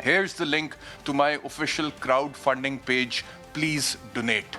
Here's the link to my official crowdfunding page. Please donate.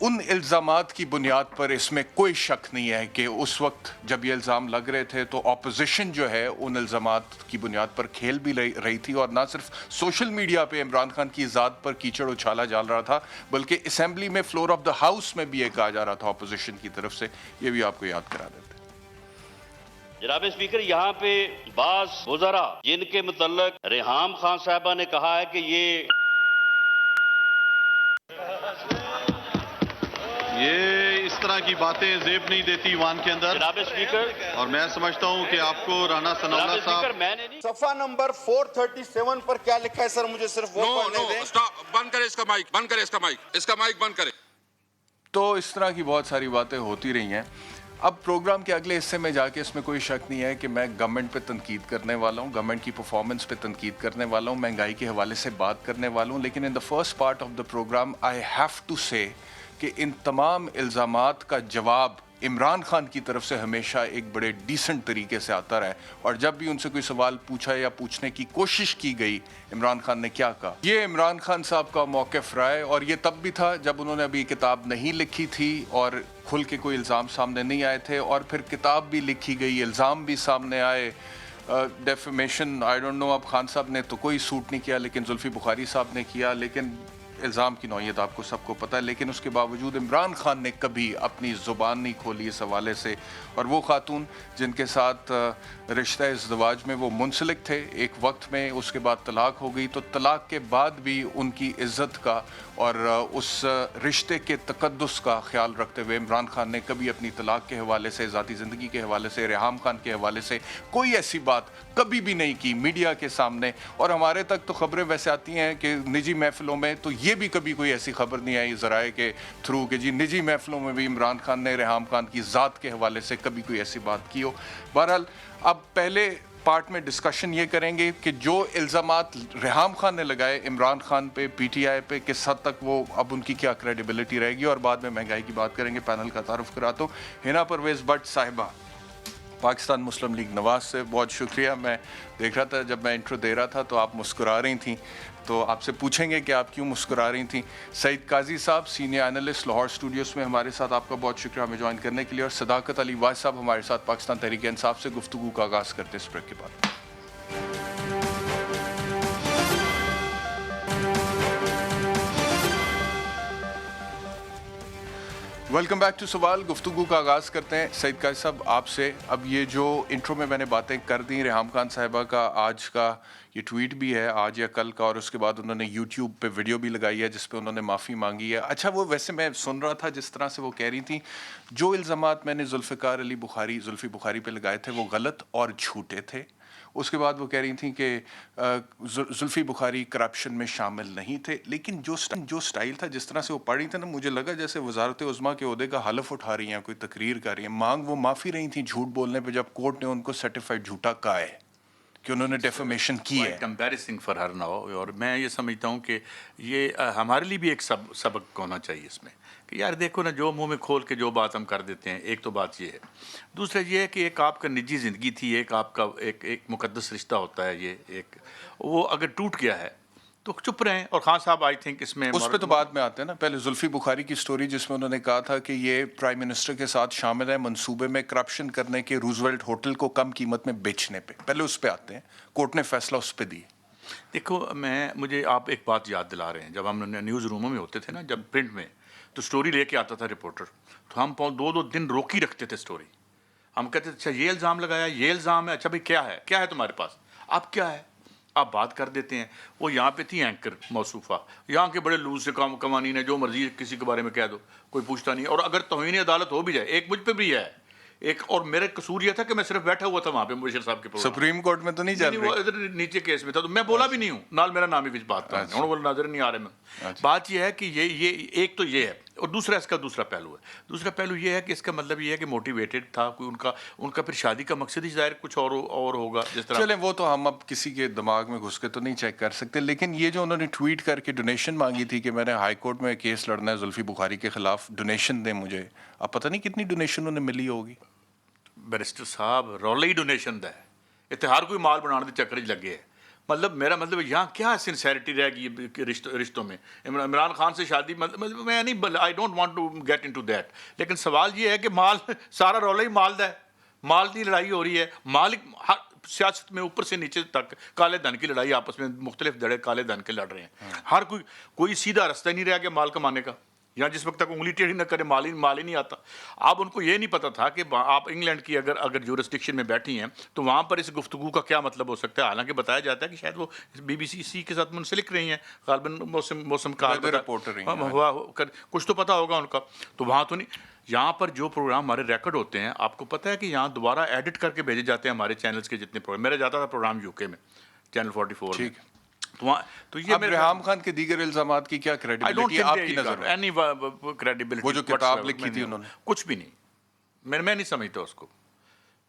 ان الزامات کی بنیاد پر اس میں کوئی شک نہیں ہے کہ اس وقت جب یہ الزام لگ رہے تھے تو اپوزیشن جو ہے ان الزامات کی بنیاد پر کھیل بھی رہی تھی، اور نہ صرف سوشل میڈیا پہ عمران خان کی ذات پر کیچڑ اچھالا جا رہا تھا بلکہ اسمبلی میں فلور آف دا ہاؤس میں بھی یہ کہا جا رہا تھا اپوزیشن کی طرف سے. یہ بھی آپ کو یاد کرا دیتے ہیں. جناب اسپیکر، یہاں پہ بعض وزراء جن کے متعلق ریحام خان صاحبہ نے کہا ہے کہ یہ اس طرح کی باتیں زیب نہیں دیتی ایوان کے اندر. جناب اسپیکر، اور میں سمجھتا ہوں کہ آپ کو رانا جناب ثناءاللہ اسپیکر صاحب میں نے نہیں صفحہ نمبر 437 پر کیا لکھا ہے سر؟ مجھے صرف وہ پڑھنے دیں. بند کرے اس کا مائک، بند کرے اس کا مائک، اس کا مائک بند کرے. تو اس طرح کی بہت ساری باتیں ہوتی رہی ہیں. اب پروگرام کے اگلے حصے میں جا کے اس میں کوئی شک نہیں ہے کہ میں گورنمنٹ پہ تنقید کرنے والا ہوں، گورنمنٹ کی پرفارمنس پہ تنقید کرنے والا ہوں، مہنگائی کے حوالے سے بات کرنے والا ہوں، لیکن in the first part of the programme I have to say کہ ان تمام الزامات کا جواب عمران خان کی طرف سے ہمیشہ ایک بڑے ڈیسنٹ طریقے سے آتا رہا ہے، اور جب بھی ان سے کوئی سوال پوچھا یا پوچھنے کی کوشش کی گئی عمران خان نے کیا کہا. یہ عمران خان صاحب کا موقف رہا ہے، اور یہ تب بھی تھا جب انہوں نے ابھی کتاب نہیں لکھی تھی اور کھل کے کوئی الزام سامنے نہیں آئے تھے، اور پھر کتاب بھی لکھی گئی، الزام بھی سامنے آئے. ڈیفیمیشن آئی ڈونٹ نو، اب خان صاحب نے تو کوئی سوٹ نہیں کیا لیکن زلفی بخاری صاحب نے کیا، لیکن الزام کی نوعیت آپ کو سب کو پتہ ہے. لیکن اس کے باوجود عمران خان نے کبھی اپنی زبان نہیں کھولی اس حوالے سے، اور وہ خاتون جن کے ساتھ رشتہ ازدواج میں وہ منسلک تھے ایک وقت میں، اس کے بعد طلاق ہو گئی، تو طلاق کے بعد بھی ان کی عزت کا اور اس رشتے کے تقدس کا خیال رکھتے ہوئے عمران خان نے کبھی اپنی طلاق کے حوالے سے، ذاتی زندگی کے حوالے سے، ریحام خان کے حوالے سے کوئی ایسی بات کبھی بھی نہیں کی میڈیا کے سامنے. اور ہمارے تک تو خبریں ویسے آتی ہیں کہ نجی محفلوں میں، تو یہ بھی کبھی کوئی ایسی خبر نہیں آئی ذرائع کے تھرو کہ جی نجی محفلوں میں بھی عمران خان نے ریحام خان کی ذات کے حوالے سے کبھی کوئی ایسی بات کی ہو. بہرحال اب پہلے پارٹ میں ڈسکشن یہ کریں گے کہ جو الزامات ریحام خان نے لگائے عمران خان پہ، پی ٹی آئی پہ، کس حد تک وہ اب ان کی کیا کریڈیبلٹی رہے گی، اور بعد میں مہنگائی کی بات کریں گے. پینل کا تعارف کراتا ہوں. ہنا پرویز بٹ صاحبہ، پاکستان مسلم لیگ نواز سے، بہت شکریہ. میں دیکھ رہا تھا جب میں انٹرو دے رہا تھا تو آپ مسکرا رہی تھیں، تو آپ سے پوچھیں گے کہ آپ کیوں مسکرا رہی تھیں. سعید قاضی صاحب، سینئر اینالسٹ، لاہور اسٹوڈیوز میں ہمارے ساتھ، آپ کا بہت شکریہ ہمیں جوائن کرنے کے لیے. اور صداقت علی واج صاحب ہمارے ساتھ پاکستان تحریک انصاف سے گفتگو کا آغاز کرتے اس بریک کے بعد. ویلکم بیک ٹو سوال. گفتگو کا آغاز کرتے ہیں سعید قاضی صاحب آپ سے. اب یہ جو انٹرو میں نے باتیں کر دیں، ریحام خان صاحبہ کا آج کا یہ ٹویٹ بھی ہے، آج یا کل کا، اور اس کے بعد انہوں نے یوٹیوب پہ ویڈیو بھی لگائی ہے جس پہ انہوں نے معافی مانگی ہے. اچھا، وہ ویسے میں سن رہا تھا جس طرح سے وہ کہہ رہی تھیں، جو الزامات میں نے زلفی بخاری پہ لگائے تھے وہ غلط اور جھوٹے تھے. اس کے بعد وہ کہہ رہی تھیں کہ زلفی بخاری کرپشن میں شامل نہیں تھے. لیکن جو سٹائل تھا، جس طرح سے وہ پڑھ رہی تھیں نا، مجھے لگا جیسے وزارت عظمیٰ کے عہدے کا حلف اٹھا رہی ہیں، کوئی تقریر کر رہی ہیں. وہ معافی رہی تھیں جھوٹ بولنے پہ جب کورٹ نے ان کو سرٹیفائڈ جھوٹا کہا ہے کہ انہوں نے ڈیفیمیشن کی ہے. کمپیریسنگ فار ہر ناؤ. اور میں یہ سمجھتا ہوں کہ یہ ہمارے لیے بھی ایک سبق ہونا چاہیے اس میں کہ یار دیکھو نا، جو منہ میں کھول کے جو بات ہم کر دیتے ہیں. ایک تو بات یہ ہے. دوسرا یہ ہے کہ ایک آپ کا نجی زندگی تھی، ایک آپ کا ایک مقدس رشتہ ہوتا ہے. یہ ایک وہ اگر ٹوٹ گیا ہے تو چپ رہیں. اور خان صاحب آئی تھنک اس میں اس پہ تو بعد میں آتے ہیں نا. پہلے زلفی بخاری کی سٹوری جس میں انہوں نے کہا تھا کہ یہ پرائم منسٹر کے ساتھ شامل ہے منصوبے میں کرپشن کرنے کے، روزویلٹ ہوٹل کو کم قیمت میں بیچنے پہ. پہلے اس پہ آتے ہیں. کورٹ نے فیصلہ اس پہ دی. دیکھو، مجھے آپ ایک بات یاد دلا رہے ہیں. جب ہم نیوز روموں میں ہوتے تھے نا، جب پرنٹ میں، تو سٹوری لے کے آتا تھا رپورٹر، تو ہم 2 دن روکی رکھتے تھے سٹوری. ہم کہتے تھے اچھا یہ الزام لگایا، یہ الزام ہے، اچھا بھائی کیا ہے تمہارے پاس، آپ کیا ہے، آپ بات کر دیتے ہیں. وہ یہاں پہ تھی اینکر موصوفہ، یہاں کے بڑے لوز سے قوانین ہیں، جو مرضی کسی کے بارے میں کہہ دو، کوئی پوچھتا نہیں. اور اگر توہین عدالت ہو بھی جائے، ایک مجھ پہ بھی ہے ایک، اور میرا قصور یہ تھا کہ میں صرف بیٹھا ہوا تھا وہاں پہ مبشر صاحب کے پروگرام. سپریم کورٹ میں تو نہیں چل وہ ادھر نیچے کیس میں تھا، تو میں بولا بھی نہیں ہوں، نال میرا نام ہی کچھ بات تھا، وہ نظر نہیں آ رہے میں. بات یہ ہے کہ یہ ایک تو یہ ہے. اور دوسرا اس کا دوسرا پہلو ہے. دوسرا پہلو یہ ہے کہ اس کا مطلب یہ ہے کہ موٹیویٹڈ تھا کوئی ان کا پھر شادی کا مقصد ہی ظاہر کچھ اور ہوگا. جس طرح چلیں وہ تو ہم اب کسی کے دماغ میں گھس کے تو نہیں چیک کر سکتے. لیکن یہ جو انہوں نے ٹویٹ کر کے ڈونیشن مانگی تھی کہ میں نے ہائی کورٹ میں کیس لڑنا ہے زلفی بخاری کے خلاف، ڈونیشن دیں مجھے. اب پتہ نہیں کتنی ڈونیشن انہیں ملی ہوگی. بیرسٹر صاحب رولا ہی ڈونیشن دا ہے. اتنے ہر کوئی مال بنانے کے چکر چ لگے ہے. مطلب میرا مطلب یہاں کیا سنسیریٹی رہے گی رشتوں میں؟ عمران خان سے شادی مطلب میں نہیں، I don't want to get into that, لیکن سوال یہ ہے کہ مال سارا رولا ہی مال دا ہے، مال کی لڑائی ہو رہی ہے، مالک سیاست میں اوپر سے نیچے تک کالے دھن کی لڑائی، آپس میں مختلف دڑے کالے دھن کے لڑ رہے ہیں، ہر کوئی سیدھا راستہ نہیں رہا کہ مال کمانے کا، یا جس وقت تک انگلی ٹیڑھی نہ کرے مال ہی نہیں آتا۔ اب ان کو یہ نہیں پتا تھا کہ آپ انگلینڈ کی اگر جورسڈکشن میں بیٹھی ہیں تو وہاں پر اس گفتگو کا کیا مطلب ہو سکتا ہے، حالانکہ بتایا جاتا ہے کہ شاید وہ BBC کے ساتھ منسلک رہی ہیں، غالباً موسم کا کچھ تو پتہ ہوگا ان کا، تو وہاں تو نہیں۔ یہاں پر جو پروگرام ہمارے ریکارڈ ہوتے ہیں، آپ کو پتہ ہے کہ یہاں دوبارہ ایڈٹ کر کے بھیجے جاتے ہیں ہمارے چینلز کے جتنے پروگرام، میرا جاتا تھا پروگرام UK میں چینل 44 میں، تو یہ اب ریحام خان کے دیگر الزامات کی کیا کریڈیبلٹی آپ کی نظر میں؟ وہ جو کتاب لکھی تھی انہوں نے، کچھ بھی نہیں، میں نہیں سمجھتا اس کو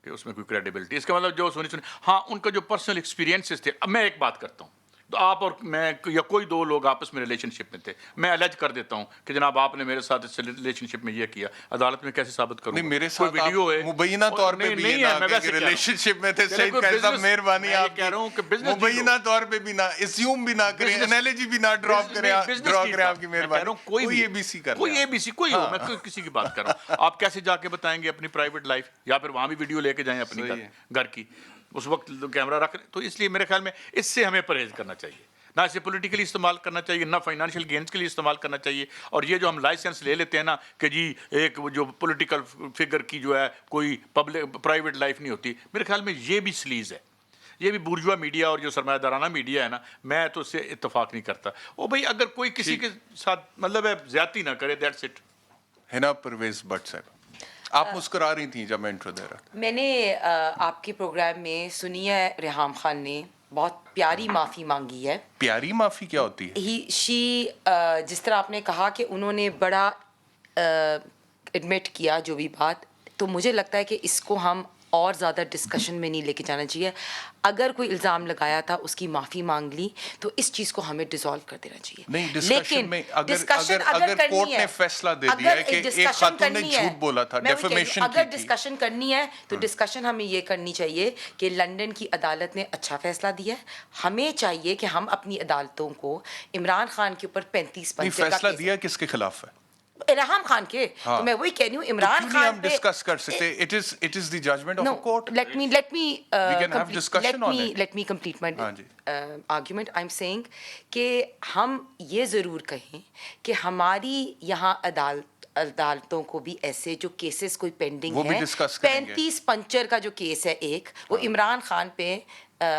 کہ اس میں کوئی کریڈیبلٹی، اس کا مطلب جو سنی ہاں ان کا جو پرسنل ایکسپیرینسز تھے۔ اب میں ایک بات کرتا ہوں، تو آپ اور میں یا کوئی دو لوگ آپس میں ریلیشن شپ میں تھے، میں الج کر دیتا ہوں کہ جناب آپ نے میرے ساتھ اس ریلیشن شپ میں یہ کیا، عدالت میں کیسے ثابت کروں؟ نہیں میرے ساتھ ویڈیو ہے مبینہ طور پہ بھی ریلیشن شپ میں تھے، سعید قائد صاحب مہربانی آپ کہہ رہا ہوں کہ مبینہ طور پہ بھی نہ اسیوم بھی نہ کریں، انالوجی بھی نہ ڈراپ کریں آپ کی مہربانی، کوئی ABC کر کوئی ABC کوئی ہو، میں کسی کی بات کر رہا ہوں، آپ کیسے جا کے بتائیں گے اپنی پرائیویٹ لائف، یا پھر وہاں بھی ویڈیو لے کے جائیں اپنی گھر کی، اس وقت کیمرہ رکھ رہے، تو اس لیے میرے خیال میں اس سے ہمیں پرہیز کرنا چاہیے، نہ اسے پولیٹیکلی استعمال کرنا چاہیے، نہ فائنینشیل گینز کے لیے استعمال کرنا چاہیے، اور یہ جو ہم لائسنس لے لیتے ہیں نا کہ جی ایک جو پولیٹیکل فگر کی جو ہے کوئی پبلک پرائیویٹ لائف نہیں ہوتی، میرے خیال میں یہ بھی سلیز ہے، یہ بھی بورژوا میڈیا اور جو سرمایہ دارانہ میڈیا ہے نا، میں تو اس سے اتفاق نہیں کرتا۔ او بھائی اگر کوئی کسی کے ساتھ مطلب ہے زیادتی نہ کرے، دیٹس اٹ۔ حنا پرویز بٹ صاحب آپ مسکرا رہی تھیں جب میں انٹرو دے رہا تھا۔ میں نے آپ کے پروگرام میں سنی ہے ریحام خان نے بہت پیاری معافی مانگی ہے۔ پیاری معافی کیا ہوتی ہے؟ جس طرح آپ نے کہا کہ انہوں نے بڑا ایڈمٹ کیا جو بھی بات، تو مجھے لگتا ہے کہ اس کو ہم اور زیادہ ڈسکشن میں نہیں لے کے جانا چاہیے۔ اگر کوئی الزام لگایا تھا، اس کی معافی مانگ لی، تو اس چیز کو ہمیں ڈیزالو کر دینا چاہیے۔ نہیں ڈسکشن میں اگر کورٹ نے فیصلہ دے دیا ہے کہ ایک خاتون نے جھوٹ بولا تھا، ڈیفیمیشن کی تھی، اگر ڈسکشن کرنی ہے تو ڈسکشن ہمیں یہ کرنی چاہیے کہ لندن کی عدالت نے اچھا فیصلہ دیا ہے، ہمیں چاہیے کہ ہم اپنی عدالتوں کو عمران خان کے اوپر 35 پنچ فیصلہ دیا کس کے خلاف ہے؟ ریحام خان کے، تو میں وہی کہہ رہی ہوں عمران خان ہم ڈسکس کر سکتے، it is the judgment of a court. let me we can have discussion on it. let me complete my argument. I'm saying کہ ہم یہ ضرور کہیں کہ ہماری یہاں عدالتوں کو بھی ایسے جو کیسز کوئی پینڈنگ ہیں، 35 پنچر کا جو کیس ہے ایک، وہ عمران خان پہ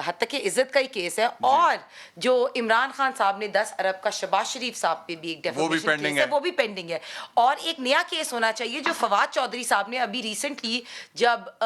حتیٰ کہ عزت کا ہی کیس ہے، اور جو عمران خان صاحب نے 10 ارب کا شہباز شریف صاحب پہ بھی ایک ڈیفیمیشن کیس ہے، وہ بھی پینڈنگ ہے، اور ایک نیا کیس ہونا چاہیے جو فواد چودھری صاحب نے ابھی ریسنٹلی جب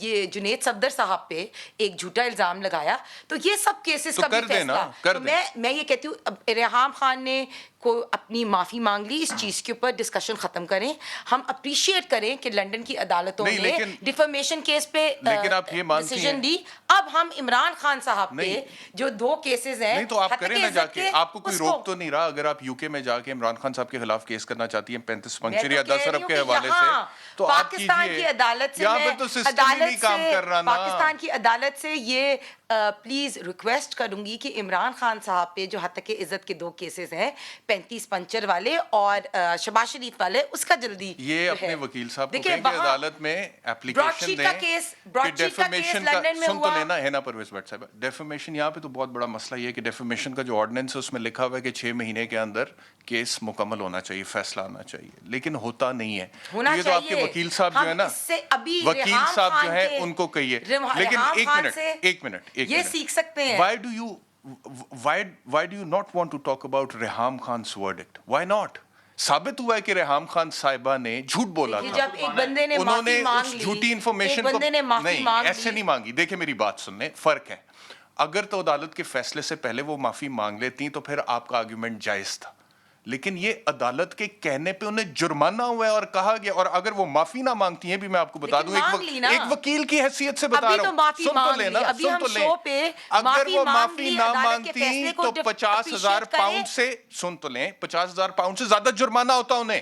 یہ جنید صفدر صاحب پہ ایک جھوٹا الزام لگایا، تو یہ سب کیسز کا بھی فیصلہ میں یہ کہتی ہوں ریحام خان نے کو اپنی معافی مانگ لی، اس چیز کے اوپر ڈسکشن ختم کریں، ہم اپریشیٹ کریں کہ لنڈن کی عدالتوں نے ڈیفیمیشن کیس پہ ڈیسیژن دی، اب ہم عمران خان صاحب پہ جو 2 کیسز ہیں، نہیں تو آپ کریں نا جا کے، آپ کو کوئی روک تو نہیں رہا اگر آپ UK میں جا کے عمران خان صاحب کے خلاف کیس کرنا چاہتی ہیں 35 پنچر یا 10 ارب کے حوالے سے، تو پاکستان کی عدالت سے پاکستان کی عدالت سے یہ پلیز ریکویسٹ کروں گی کہ عمران خان صاحب پہ جو حتیٰ کہ عزت کے 2 کیسز ہیں، 35 پنچر والے اور شہباز شریف والے، اس کا جلدی یہ اپنے وکیل صاحب کو کہیں کہ عدالت میں اپلیکیشن دیں کہ ڈیفیمیشن کا، سن تو لینا ہے نا پرویز بٹ صاحب، ڈیفیمیشن یہاں پہ تو بہت بڑا مسئلہ یہ ہے کہ ڈیفیمیشن کا جو آرڈیننس ہے اس میں لکھا ہوا ہے کہ 6 مہینے کے اندر کیس مکمل ہونا چاہیے، فیصلہ آنا چاہیے، لیکن ہوتا نہیں ہے۔ یہ تو آپ کے وکیل صاحب جو ہے نا، وکیل صاحب جو ہے ان کو کہیے، لیکن ایک منٹ یہ سیکھ سکتے ہیں۔ Why do you not want to talk about Reham خان's verdict? Why not? ثابت ہوا ہے کہ ریحام خان صاحبہ نے جھوٹ بولا تھا، جب ایک بندے نے انہوں نے معافی مانگ اس لی، جھوٹی انفارمیشن کو نہیں ایسے نہیں مانگی۔ دیکھیں میری بات سننے، فرق ہے، اگر تو عدالت کے فیصلے سے پہلے وہ معافی مانگ لیتی تو پھر آپ کا آرگیومنٹ جائز تھا، لیکن یہ عدالت کے کہنے پہ انہیں جرمانہ ہوا ہے اور کہا گیا، اور اگر وہ معافی نہ مانگتی ہیں بھی، میں آپ کو بتا دوں ایک وکیل کی حیثیت سے بتا رہا ہوں، سن تو لینا، سن تو لیں، اگر وہ معافی نہ مانگتی تو 50,000 پاؤنڈ سے، سن تو لیں، 50,000 پاؤنڈ سے زیادہ جرمانہ ہوتا انہیں،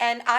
and I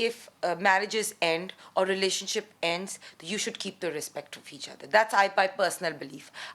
if marriages end or relationship ends, you should keep the respect of each other. That's my personal belief.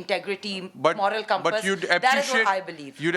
integrity, moral compass. But you'd That is what I believe.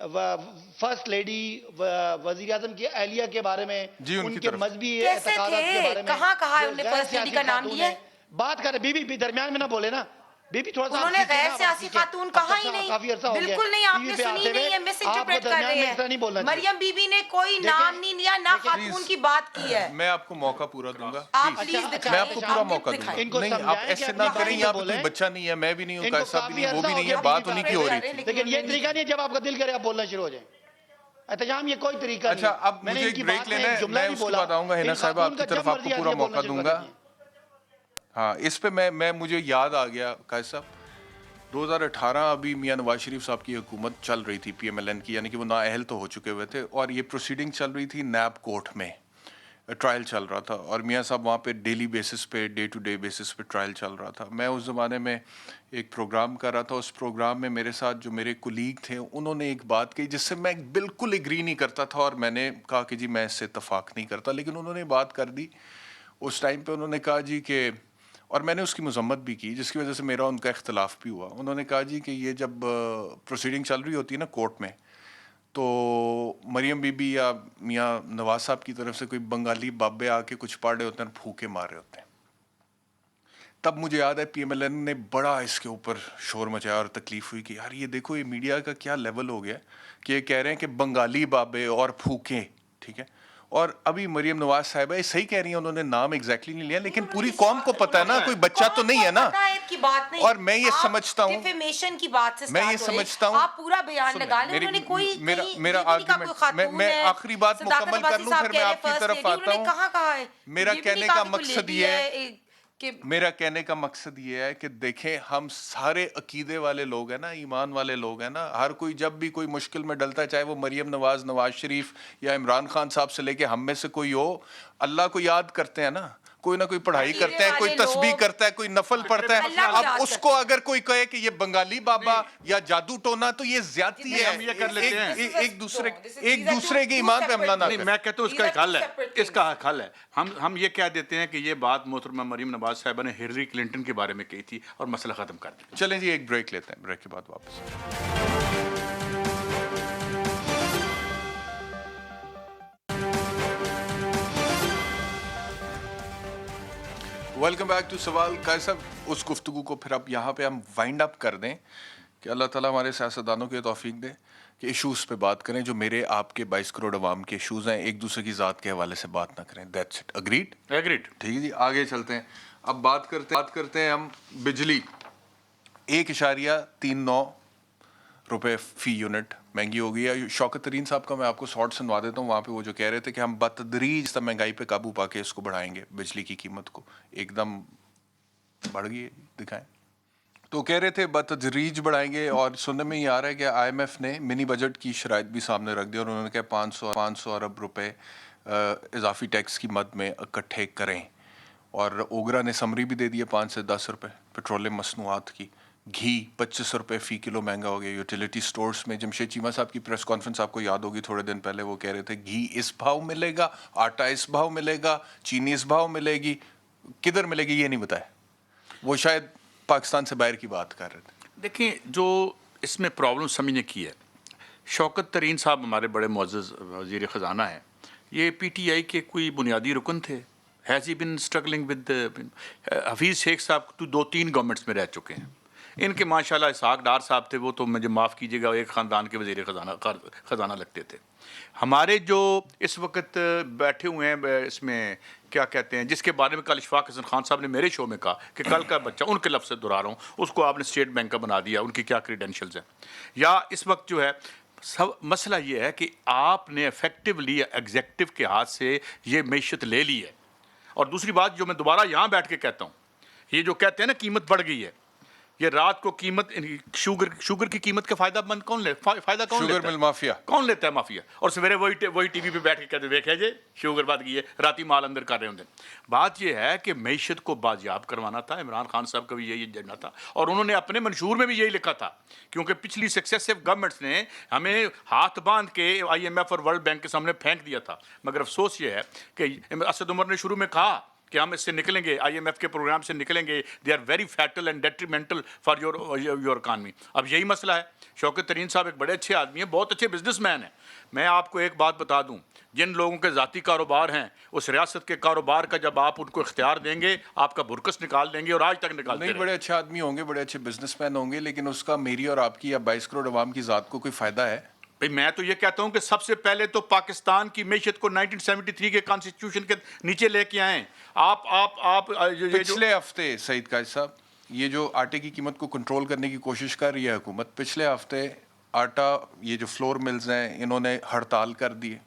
First lady وزیر اعظم کی اہلیہ کے بارے میں جی، ان کی کے طرف مذہبی کیسے اعتقادات کے تھے؟ بارے میں کہاں کہا ہے جو انہیں غیر فرسٹ لیڈی سیاسی کا نام خاتون لیا ہے؟ بات کر بی بی درمیان میں نہ بولے نا، بی بی تھوڑا سا انہوں نے غیر سیاسی خاتون کہا ہی کافی عرصہ نہیں، ہو گیا بالکل نہیں، آپ ٹی وی نے پہ سنی آتے نہیں ہوئے ہے، مس آپ کو انٹرپریٹ کر درمیان رہے میں اس طرح نہیں بولنا ہیں. چاہیے. مریم بی بی نے کوئی نام نہیں لیا، نہ خاتون کی بات کی ہے. میں آپ کو موقع پورا دوں گا. آپ پلیز دکھائیں، میں آپ کو پورا موقع دوں دکھائیں. ان کو گا. نہیں، آپ سمجھائیں کہ ایسے اپنی نہ کریں. باری یہاں میں پہ کوئی بولیں. بچہ نہیں ہے، میں بھی نہیں ہوں، ان کو قائد صاحب بھی کافی نہیں، وہ عرصہ بھی ہو نہیں ہے، گیا بات ٹی وی انہیں پہ کی ہو رہی آ رہے تھی. ہیں، لیکن یہ طریقہ نہیں ہے جب آپ کا دل کرے آپ بولنا شروع ہو جائیں. احتجام یہ کوئی طریقہ نہیں اچھا، ہے. اب میں نے مجھے ان کی ایک بریک بات میں لینا ایک ہے، جملہ میں نہیں اس کے بولا. بعد آؤں گا. ہنا ان صاحب آپ خاتون کی کا طرف جب آپ کو مرضی پورا آتی ہے موقع بولنا دوں شروع گا. کر دیں. ہاں، اس پہ میں مجھے یاد آ گیا قائد صاحب، 2018 ابھی میاں نواز شریف صاحب کی حکومت چل رہی تھی پی ایم ایل این کی، یعنی کہ وہ نااہل تو ہو چکے ہوئے تھے، اور یہ پروسیڈنگ چل رہی تھی نیب کورٹ میں، ٹرائل چل رہا تھا، اور میاں صاحب وہاں پہ ڈیلی بیسس پہ، ڈے ٹو ڈے بیسس پہ ٹرائل چل رہا تھا. میں اس زمانے میں ایک پروگرام کر رہا تھا. اس پروگرام میں میرے ساتھ جو میرے کولیگ تھے انہوں نے ایک بات کہی جس سے میں بالکل ایگری نہیں کرتا تھا، اور میں نے کہا کہ جی میں اس سے اتفاق نہیں کرتا، لیکن انہوں نے بات کر دی اس ٹائم پہ. انہوں نے کہا جی کہ، اور میں نے اس کی مذمت بھی کی جس کی وجہ سے میرا ان کا اختلاف بھی ہوا. انہوں نے کہا جی کہ یہ جب پروسیڈنگ چل رہی ہوتی ہے نا کورٹ میں، تو مریم بی بی یا میاں نواز صاحب کی طرف سے کوئی بنگالی بابے آ کے کچھ پڑھ رہے ہوتے ہیں اور پھوکے مار رہے ہوتے ہیں. تب مجھے یاد ہے پی ایم ایل این نے بڑا اس کے اوپر شور مچایا اور تکلیف ہوئی کہ یار یہ دیکھو یہ میڈیا کا کیا لیول ہو گیا کہ یہ کہہ رہے ہیں کہ بنگالی بابے اور پھوکے، ٹھیک ہے. اور ابھی مریم نواز صاحبہ یہ صحیح کہہ رہی ہیں، انہوں نے نام ایگزیکٹلی نہیں لیا، لیکن پوری قوم کو پتہ ہے نا، کوئی بچہ تو نہیں ہے نا. اور میں یہ سمجھتا ہوں، ڈیفیمیشن کی بات سے میں یہ سٹارٹ ہوئے، سمجھتا ہوں، آپ پورا بیان لگا لیں. انہوں نے کوئی میرا آرگومنٹ، میں آخری بات مکمل کر لوں پھر میں آپ کی طرف آتا ہوں. کہاں کہا ہے میرا کہنے کا مقصد یہ ہے، میرا کہنے کا مقصد یہ ہے کہ دیکھیں ہم سارے عقیدے والے لوگ ہیں نا، ایمان والے لوگ ہیں نا. ہر کوئی جب بھی کوئی مشکل میں ڈلتا ہے، چاہے وہ مریم نواز، نواز شریف یا عمران خان صاحب سے لے کے ہم میں سے کوئی ہو، اللہ کو یاد کرتے ہیں نا. کوئی نہ کوئی پڑھائی کرتے ہیں، کوئی تسبیح کرتا ہے، کوئی نفل پڑھتا ہے. اب اس کو اگر کوئی کہے کہ یہ بنگالی بابا یا جادو ٹونا، تو یہ زیادتی ہے. ہم یہ کر لیتے ہیں، ایک دوسرے کے ایمان پہ حملہ نہ نہیں، کریں. میں کہتا ہوں اس کا ایک حل ہے، اس کا ایک حل ہے. ہم یہ کہہ دیتے ہیں کہ یہ بات محترمہ مریم نواز صاحبہ نے ہلری کلنٹن کے بارے میں کہی تھی اور مسئلہ ختم کر دیا. چلیں جی ایک بریک لیتے ہیں، بریک کے بعد واپس. ویلکم بیک ٹو سوال. قائد صاحب، اس گفتگو کو پھر اب یہاں پہ ہم وائنڈ اپ کر دیں کہ اللہ تعالیٰ ہمارے سیاستدانوں کے توفیق دے کہ ایشوز پہ بات کریں جو میرے آپ کے 22 کروڑ عوام کے ایشوز ہیں. ایک دوسرے کی ذات کے حوالے سے بات نہ کریں. That's it. اگریڈ؟ ٹھیک ہے جی، آگے چلتے ہیں. اب بات کرتے ہیں ہم بجلی. 1.39 روپے فی یونٹ مہنگی ہو گئی ہے. شوکت ترین صاحب کا میں آپ کو شارٹ سنوا دیتا ہوں. وہاں پہ وہ جو کہہ رہے تھے کہ ہم بتدریج مہنگائی پہ قابو پا کے اس کو بڑھائیں گے، بجلی کی قیمت کو ایک دم بڑھ گئی ہے. دکھائیں. تو کہہ رہے تھے بتدریج بڑھائیں گے، اور سننے میں یہ آ رہا ہے کہ آئی ایم ایف نے منی بجٹ کی شرائط بھی سامنے رکھ دی اور انہوں نے کہا 500 ارب روپے اضافی ٹیکس کی مد میں اکٹھے کریں. اور اوگرا نے سمری بھی دے دی ہے 5 سے 10 روپے پیٹرولیم مصنوعات کی. گھی 25 روپے فی کلو مہنگا ہو گیا. یوٹیلیٹی سٹورز میں جمشید چیمہ صاحب کی پریس کانفرنس آپ کو یاد ہوگی تھوڑے دن پہلے، وہ کہہ رہے تھے گھی اس بھاؤ ملے گا، آٹا اس بھاؤ ملے گا، چینی اس بھاؤ ملے گی. کدھر ملے گی یہ نہیں بتایا. وہ شاید پاکستان سے باہر کی بات کر رہے تھے. دیکھیں، جو اس میں پرابلم سمجھنے کی ہے، شوکت ترین صاحب ہمارے بڑے معزز وزیر خزانہ ہیں. یہ پی ٹی آئی کے کوئی بنیادی رکن تھے. Has he been struggling with Hafeez Shaikh sahab 2-3 governments میں رہ چکے ہیں. ان کے ماشاءاللہ اسحاق ڈار صاحب تھے، وہ تو مجھے معاف کیجیے گا ایک خاندان کے وزیر خزانہ لگتے تھے. ہمارے جو اس وقت بیٹھے ہوئے ہیں اس میں کیا کہتے ہیں، جس کے بارے میں کل اشفاق حسن خان صاحب نے میرے شو میں کہا کہ کل کا بچہ، ان کے لفظ سے دہرا رہا ہوں، اس کو آپ نے اسٹیٹ بینک کا بنا دیا، ان کی کیا کریڈینشلز ہیں. یا اس وقت جو ہے مسئلہ یہ ہے کہ آپ نے افیکٹولی ایگزیکٹو کے ہاتھ سے یہ معیشت لے لی ہے. اور دوسری بات جو میں دوبارہ یہاں بیٹھ کے کہتا ہوں، یہ جو کہتے ہیں نا قیمت بڑھ گئی ہے، یہ رات کو قیمت شوگر کی قیمت کا فائدہ مند کون لے فائدہ کون شوگر مل مافیا کون لیتا ہے؟ مافیا. اور سویرے وہی ٹی وی پہ بیٹھ کے کہتے دیکھے جی شوگر بات کی ہے، راتی مال اندر کر رہے ہوں. بات یہ ہے کہ معیشت کو بازیاب کروانا تھا. عمران خان صاحب کا بھی یہی ایجنڈا تھا اور انہوں نے اپنے منشور میں بھی یہی لکھا تھا، کیونکہ پچھلی سکسیسو گورنمنٹس نے ہمیں ہاتھ باندھ کے آئی ایم ایف اور ورلڈ بینک کے سامنے پھینک دیا تھا. مگر افسوس یہ ہے کہ اسد عمر نے شروع میں کہا کہ ہم اس سے نکلیں گے, IMF کے پروگرام سے نکلیں گے, they are very fatal and detrimental for your economy. اب یہی مسئلہ ہے. شوکت ترین صاحب ایک بڑے اچھے آدمی ہیں, بہت اچھے بزنس مین ہیں. میں آپ کو ایک بات بتا دوں, جن لوگوں کے ذاتی کاروبار ہیں, اس ریاست کے کاروبار کا جب آپ ان کو اختیار دیں گے, آپ کا برکس نکال دیں گے, اور آج تک نکالتے نہیں, بڑے اچھے آدمی ہوں گے, بڑے اچھے بزنس مین ہوں گے, لیکن اس کا میری اور آپ کی یا 22 کروڑ عوام کی ذات کو کوئی فائدہ ہے؟ بھئی میں تو یہ کہتا ہوں کہ سب سے پہلے تو پاکستان کی معیشت کو 1973 کے کانسٹیٹیوشن کے نیچے لے کے آئیں. آپ پچھلے ہفتے سعید قائد صاحب, یہ جو آٹے کی قیمت کو کنٹرول کرنے کی کوشش کر رہی ہے حکومت, پچھلے ہفتے آٹا, یہ جو فلور ملز ہیں, انہوں نے ہڑتال کر دی ہے.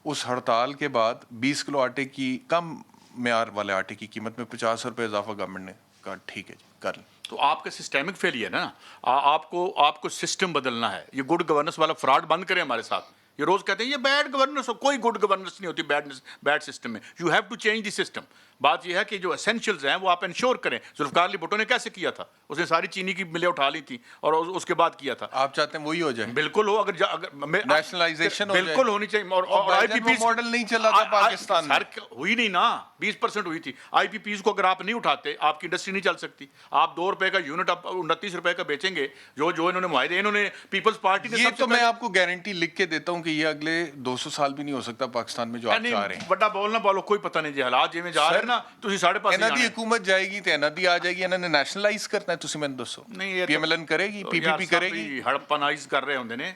اس ہڑتال کے بعد 20 کلو آٹے کی, کم معیار والے آٹے کی قیمت میں 50 روپے اضافہ گورنمنٹ نے کہا ٹھیک ہے جی کر لیں. تو آپ کا سسٹمک فیلئر ہے نا, آپ کو سسٹم بدلنا ہے. یہ گڈ گورننس والا فراڈ بند کریں ہمارے ساتھ. یہ روز کہتے ہیں یہ بیڈ گورننس, کوئی گڈ گورننس نہیں ہوتی بیڈ سسٹم میں. You have to change the system. بات یہ ہے کہ جو اسینشیلز ہیں وہ آپ انشور کریں. ذوالفقار علی بھٹو نے کیسے کیا تھا, اس نے ساری چینی کی ملیں اٹھا لی تھیں اور اس کے بعد کیا تھا. آپ چاہتے ہیں وہی ہو جائے؟ بالکل ہو, اگر نیشنلائزیشن بالکل ہونی چاہیے. اور آئی پی پیز ماڈل نہیں چلا تھا پاکستان میں, ہوئی نہیں نا, 20% ہوئی تھی. آئی پی پیز کو اگر آپ نہیں اٹھاتے, آپ کی انڈسٹری نہیں چل سکتی. آپ 2 روپے کا یونٹ اب 29 روپے کا بیچیں گے, جو انہوں نے معاہدے, انہوں نے پیپلز پارٹی نے. یہ تو میں آپ کو گارنٹی لکھ کے دیتا ہوں کہ یہ اگلے 200 سال بھی نہیں ہو سکتا پاکستان میں جو آپ چاہ رہے ہیں. بڑا بولنا بولو, کوئی پتہ نہیں جی حالات جی میں جا رہے ہیں نا, تو اینا دی حکومت جائے گی تو اینا دی آ جائے گی. انہوں نے نیشنلائز کرنا ہے, تسی میں دسو پی ایم ایل این کرے گی, پی پی پی کرے گی. ہڑپنائز کر رہے ہوں نے,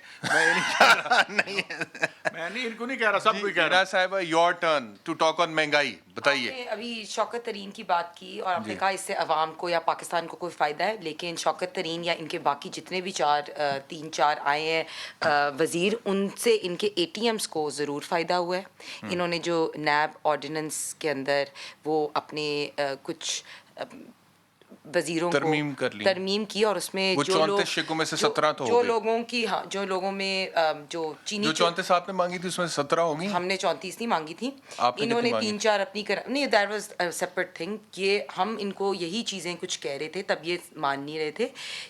میں نہیں ان کو نہیں کہہ رہا, سب کوئی کہہ رہا. صاحب your turn to talk on مہنگائی, بتائیے. ابھی شوکت ترین کی بات کی اور آپ نے کہا اس سے عوام کو یا پاکستان کو کوئی فائدہ ہے, لیکن شوکت ترین یا ان کے باقی جتنے بھی 3-4 آئے ہیں وزیر, ان سے ان کے ATMs کو ضرور فائدہ ہوا ہے. انہوں نے جو نیب آرڈیننس کے اندر وہ اپنے کچھ وزیروں کو ترمیم کی, اور اس میں جو لوگ 34 شکوں میں سے 17 تو جو لوگوں کی, ہاں جو لوگوں میں جو چینی, جو 34 آپ نے مانگی تھی اس میں 17 ہوگی. ہم نے 34 نہیں مانگی تھی, انہوں نے 3-4 اپنی نہیں, دیٹ واز سیپریٹ تھنگ. یہ ہم ان کو یہی چیزیں کچھ کہہ رہے تھے, تب یہ مان نہیں رہے تھے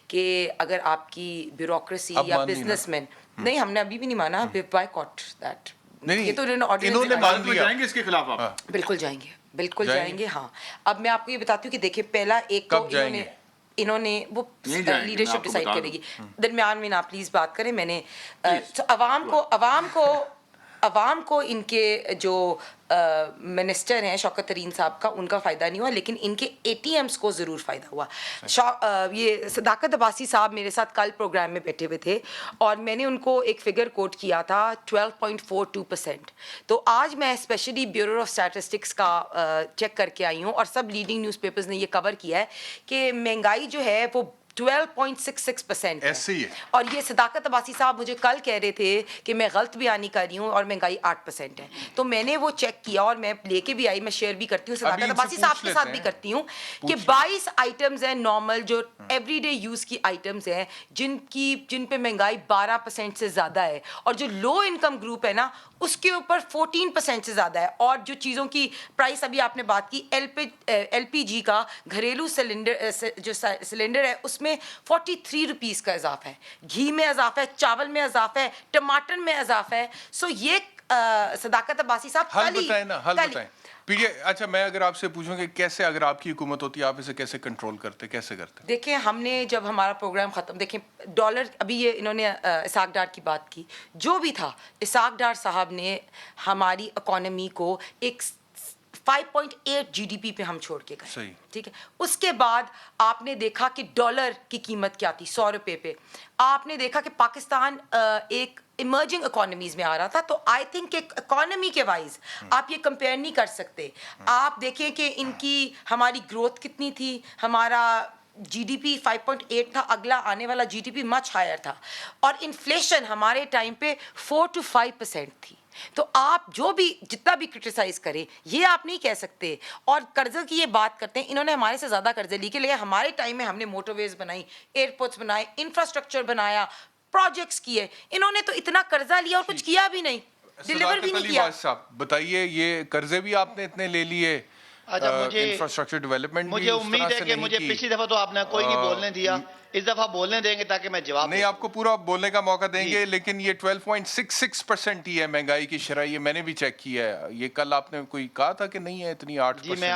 کہ اگر آپ کی بیوروکریسی یا بزنس مین, نہیں ہم نے ابھی بھی نہیں مانا, بائیکاٹ دیٹ. یہ تو انہوں نے مان لیا. جائیں گے اس کے خلاف آپ؟ بالکل جائیں گے, بالکل جائیں گے. ہاں, اب میں آپ کو یہ بتاتی ہوں کہ دیکھیں, پہلا ایک تو انہوں نے وہ لیڈرشپ ڈیسائیڈ کرے گی. درمیان میں نا پلیز بات کریں. میں نے عوام کو ان کے جو منسٹر ہیں شوکت ترین صاحب کا, ان کا فائدہ نہیں ہوا, لیکن ان کے ATMs کو ضرور فائدہ ہوا. یہ صداقت عباسی صاحب میرے ساتھ کل پروگرام میں بیٹھے ہوئے تھے, اور میں نے ان کو ایک فگر کوٹ کیا تھا 12.42%. تو آج میں اسپیشلی بیورو آف اسٹیٹسٹکس کا چیک کر کے آئی ہوں, اور سب لیڈنگ نیوز پیپرز نے یہ کور کیا ہے کہ مہنگائی جو ہے وہ 12.66% ایسے ہی ہے. اور یہ صداقت عباسی صاحب مجھے کل کہہ رہے تھے کہ میں غلط بیانی کر رہی ہوں اور مہنگائی 8% ہے. تو میں نے وہ چیک کیا اور میں لے کے بھی آئی, میں شیئر بھی کرتی ہوں صداقت عباسی صاحب کے ساتھ بھی کرتی ہوں, کہ 22 آئٹمز ہیں نارمل, جو ایوری ڈے یوز کی آئٹمز ہیں, جن پہ مہنگائی 12% سے زیادہ ہے, اور جو لو انکم گروپ ہے نا اس کے اوپر 14% سے زیادہ ہے. اور جو چیزوں کی پرائس, ابھی آپ نے بات کی LPG کا گھریلو سلنڈر ہے, اس میں 43 روپیز کا اضافہ ہے, گھی میں اضافہ ہے, چاول میں اضافہ ہے, ٹماٹر میں اضافہ ہے. سو یہ صداقت عباسی صاحب حل بتائیں نا, حل بتائیں. اچھا, میں اگر آپ سے پوچھوں کہ کیسے, اگر آپ کی حکومت ہوتی آپ اسے کیسے کنٹرول کرتے, کیسے کرتے؟ دیکھیں, ہم نے جب ہمارا پروگرام ختم, دیکھیں ڈالر, ابھی یہ انہوں نے اسحاق ڈار کی بات کی, جو بھی تھا, اسحاق ڈار صاحب نے ہماری اکانومی کو ایک 5.8 GDP پہ ہم چھوڑ کے گئے, ٹھیک ہے. اس کے بعد آپ نے دیکھا کہ ڈالر کی قیمت کیا تھی, 100 روپے پہ. آپ نے دیکھا کہ پاکستان ایک ایمرجنگ اکانومیز میں آ رہا تھا. تو آئی تھنک کہ اکانومی کے وائز آپ یہ کمپیئر نہیں کر سکتے. آپ دیکھیں کہ ان کی ہماری گروتھ کتنی تھی, ہمارا GDP 5.8 تھا, اگلا آنے والا GDP مچ ہائر تھا, اور انفلیشن ہمارے ٹائم پہ 4 to 5% تھی. تو آپ جو بھی جتنا بھی کرٹیسائز کریں, یہ آپ نہیں کہہ سکتے. اور قرضے کی یہ بات کرتے ہیں, انہوں نے ہمارے سے زیادہ قرضے لیے, لیکن ہمارے ٹائم میں ہم نے موٹر ویز بنائی, ایئرپورٹس بنائے, انفراسٹرکچر بنایا, پروجیکٹس کیے. انہوں نے تو اتنا قرضہ لیا اور کچھ کیا بھی نہیں, ڈیلیور بھی نہیں کیا. صاحب بتائیے, یہ قرضے بھی آپ نے اتنے لے لیے, اچھا مجھے انفراسٹرکچر ڈیولپمنٹ مجھے امید ہے کہ مجھے پچھلی دفعہ تو آپ نے کوئی نہیں بولنے دیا, اس دفعہ بولنے دیں گے تاکہ میں جواب نہیں, آپ کو پورا بولنے کا موقع دیں گے, لیکن یہ 12.66% ہی ہے مہنگائی کی شرح, یہ میں نے بھی چیک کیا ہے. یہ کل آپ نے کوئی کہا تھا کہ نہیں ہے اتنی 8%. جی میں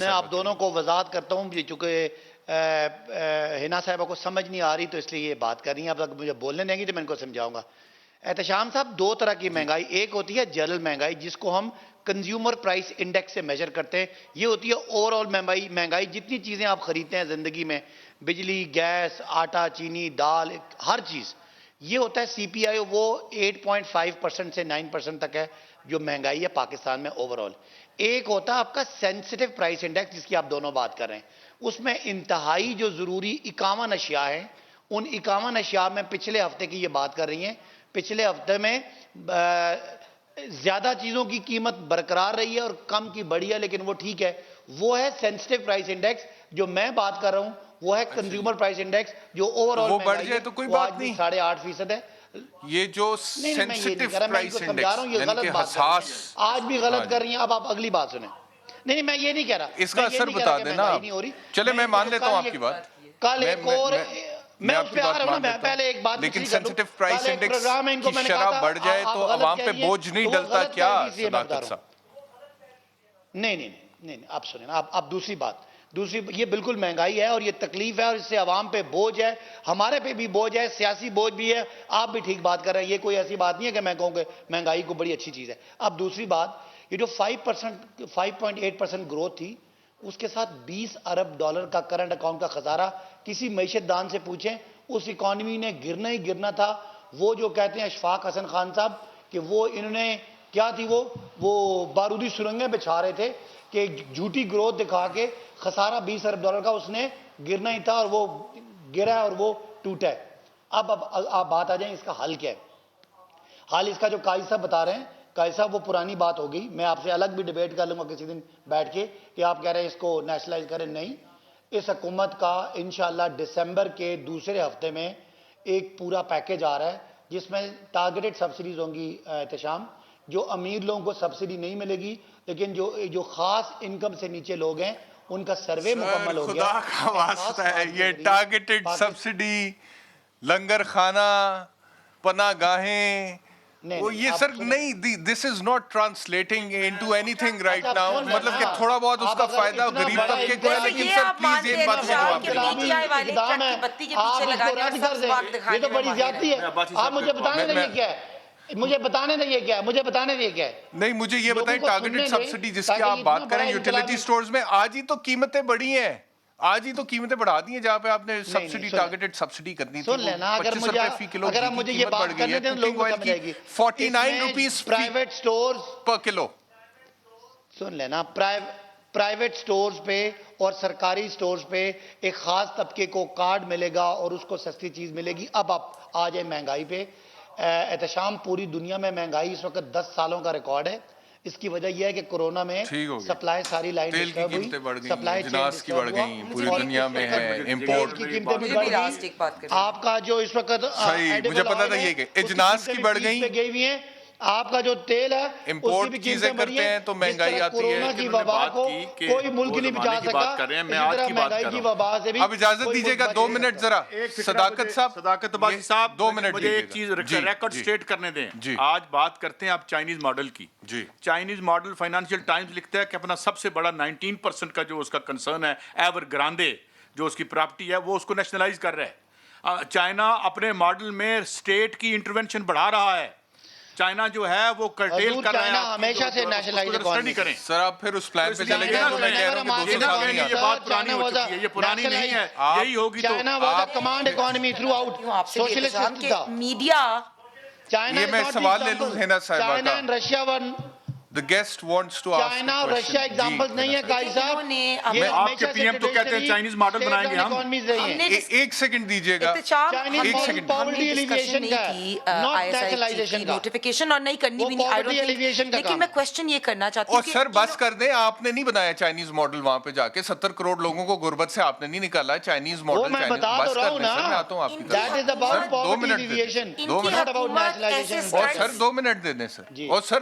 آپ دونوں کو وضاحت کرتا ہوں, چونکہ ہنا صاحبہ کو سمجھ نہیں آ رہی تو اس لیے یہ بات کر رہی ہیں. اب تک مجھے بولنے دیں گی تو میں ان کو سمجھاؤں گا. احتشام صاحب, دو طرح کی مہنگائی, ایک ہوتی ہے جنرل مہنگائی جس کو ہم کنزیومر پرائس انڈیکس سے میجر کرتے ہیں. یہ ہوتی ہے اوور آل مہنگائی, جتنی چیزیں آپ خریدتے ہیں زندگی میں, بجلی, گیس, آٹا, چینی, دال, ہر چیز. یہ ہوتا ہے سی پی آئی, وہ 8.5% سے 9% تک ہے جو مہنگائی ہے پاکستان میں اوور آل. ایک ہوتا ہے آپ کا سینسٹیو پرائس انڈیکس جس کی آپ دونوں بات کر رہے ہیں. اس میں انتہائی جو ضروری 51 اشیاء ہیں, ان 51 اشیاء میں پچھلے ہفتے کی یہ بات کر رہی ہیں. پچھلے ہفتے میں زیادہ چیزوں کی قیمت برقرار رہی ہے اور کم کی بڑھی ہے, لیکن وہ ٹھیک ہے. وہ ہے سینسٹیو پرائس انڈیکس. جو میں بات کر رہا ہوں وہ ہے کنزیومر پرائس انڈیکس جو اوور آل وہ بڑھ جائے تو کوئی بات نہیں, 8.5% ہے. یہ جو سینسٹیو پرائس انڈیکس یعنی کہ حساس, آج بھی غلط کر رہی ہیں. اب آپ اگلی بات سنیں. نہیں میں یہ نہیں کہہ رہا, اس کا اثر بتا دینا. چلے میں مان لیتا ہوں آپ کی بات. کل ایک اور میں اس پہ آ رہا ہوں نا, میں پہلے ایک بات لیکن سینسٹیو پرائس انڈیکس کی شرح بڑھ جائے تو عوام پہ بوجھ نہیں ڈلتا کیا صداقت صاحب؟ نہیں آپ سنیں نا. اب دوسری بات, یہ بالکل مہنگائی ہے اور یہ تکلیف ہے اور اس سے عوام پہ بوجھ ہے, ہمارے پہ بھی بوجھ ہے, سیاسی بوجھ بھی ہے. آپ بھی ٹھیک بات کر رہے ہیں, یہ کوئی ایسی بات نہیں ہے کہ میں کہوں کہ مہنگائی کو بڑی اچھی چیز ہے. اب دوسری بات, یہ جو 5.8% گروتھ تھی, اس کے ساتھ $20 ارب کا کرنٹ اکاؤنٹ کا خسارہ. کسی معیشت دان سے پوچھیں, اس اکانومی نے گرنا ہی گرنا تھا. وہ جو کہتے ہیں اشفاق حسن خان صاحب کہ وہ انہوں نے کیا تھی, وہ بارودی سرنگیں بچھا رہے تھے کہ جھوٹی گروتھ دکھا کے خسارہ $20 ارب کا, اس نے گرنا ہی تھا اور وہ گرا ہے اور وہ ٹوٹا ہے. اب آپ بات آ جائیں اس کا حل کیا ہے. حال اس کا جو قائد صاحب بتا رہے ہیں, قائد صاحب وہ پرانی بات ہو گئی, میں آپ سے الگ بھی ڈیبیٹ کر لوں گا کسی دن بیٹھ کے کہ آپ کہہ رہے ہیں اس کو نیشنلائز کریں. نہیں, اس حکومت کا انشاءاللہ دسمبر کے دوسرے ہفتے میں ایک پورا پیکیج آ رہا ہے جس میں ٹارگیٹڈ سبسڈیز ہوں گی. احتشام, جو امیر لوگوں کو سبسڈی نہیں ملے گی, لیکن جو خاص انکم سے نیچے لوگ ہیں ان کا سروے مکمل ہو گیا. خدا کا واسطہ ہے, یہ ٹارگیٹڈ سبسڈی, لنگر خانہ, پناہ گاہیں, وہ یہ سر نہیں, this is not translating into anything right now. مطلب کہ تھوڑا بہت اس کا فائدہ غریب طبقے کو ہے, لیکن سر پلیز ایک بات کا جواب دیں. یہ تو بڑی زیادتی ہے. آپ مجھے بتانے دیں یہ کیا ہے, مجھے بتانے دیں یہ کیا ہے, مجھے بتانے دیں یہ کیا ہے. نہیں, مجھے یہ بتائیں ٹارگیٹڈ سبسڈی جس کی آپ بات کریں یوٹیلیٹی سٹورز میں, آج ہی تو قیمتیں بڑھی ہیں, آج ہی تو قیمتیں بڑھا دی ہیں جہاں پہ آپ نے سبسڈی ٹارگیٹڈ سبسڈی کرنی تھی. سن لینا, اگر مجھے یہ بات کرنے دیں لوگوں کو سمجھ آئے گی. 49 روپیز پرائیویٹ سٹورز پر کلو. سن لینا, پرائیویٹ سٹورز پہ اور سرکاری سٹورز پہ ایک خاص طبقے کو کارڈ ملے گا اور اس کو سستی چیز ملے گی. اب آپ آ جائیں مہنگائی پہ. احتشام, پوری دنیا میں مہنگائی اس وقت 10 سالوں کا ریکارڈ ہے. اس کی وجہ یہ ہے کہ کورونا میں سپلائی ساری لائن تیل کی قیمتیں بڑھ گئی, اجناس کی بڑھ گئی, پوری دنیا میں ہے امپورٹ کی قیمتیں بھی بڑھ گئی. آپ کا جو اس وقت مجھے پتا تھا یہ کہ اجناس کی بڑھ گئی, گئی ہوئی ہیں. آپ کا جو تیل ہے امپورٹ چیزیں کرتے ہیں تو مہنگائی آتی ہے. کورونا کی وبا کو کوئی ملک نہیں بچا سکا, میں آج کی بات کر رہا ہوں. اب اجازت دیجیے گا 2 منٹ ذرا. صداقت صاحب 2 منٹ مجھے ایک چیز ریکارڈ سٹیٹ کرنے دیں. آج بات کرتے ہیں آپ چائنیز ماڈل کی. چائنیز ماڈل فائنانشل ٹائمز لکھتا ہے کہ اپنا سب سے بڑا 19% کا جو اس کا کنسرن ہے ایور گراندے, جو اس کی پراپرٹی ہے, وہ اس کو نیشنلائز کر رہا ہے. چائنا اپنے ماڈل میں اسٹیٹ کی انٹرونشن بڑھا رہا ہے. چائنا جو ہے وہ کرٹیل کر رہا ہے. ہمیشہ سے نیشنلائز اسٹڈی کریں سر, آپ پھر اس پلان پہ چلے گئے تو میں کہہ رہا ہوں کہ 200 سال نہیں یہ بات پرانی ہو چکی ہے, یہ پرانی نہیں ہے, یہی ہوگی. تو China was a command economy through out socialist system تھا. میڈیا, یہ میں سوال لے لوں ہینا صاحبہ کا. China and Russia one, The guest wants to ask China اور رشیا ایگزامپلز نہیں ہے قائد صاحب. میں آپ کے پی ایم تو کہتے ہیں چائنیز ماڈل بنائیں گے ہم. ایک سیکنڈ دیجیے گا. ایک سیکنڈ, پاورٹی ایلیویشن کا ناٹ نیشنلائزیشن کا نوٹیفیکیشن اور نہیں کرنی بھی نہیں. I don't think, لیکن میں کوشچن یہ کرنا چاہتی ہوں اور سر بس کر دیں, آپ نے نہیں بنایا چائنیز ماڈل وہاں پہ جا کے. 70 کروڑ لوگوں کو غربت سے آپ نے نہیں نکالا. چائنیز ماڈل میں بتا تو رہا ہوں نا, میں آتا ہوں آپ کی that is about poverty alleviation, not about nationalization. اور سر 2 منٹ دے دیں سر, اور سر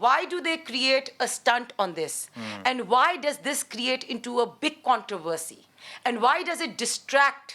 why do they create a stunt on this, and why does this create into a big controversy, and why does it distract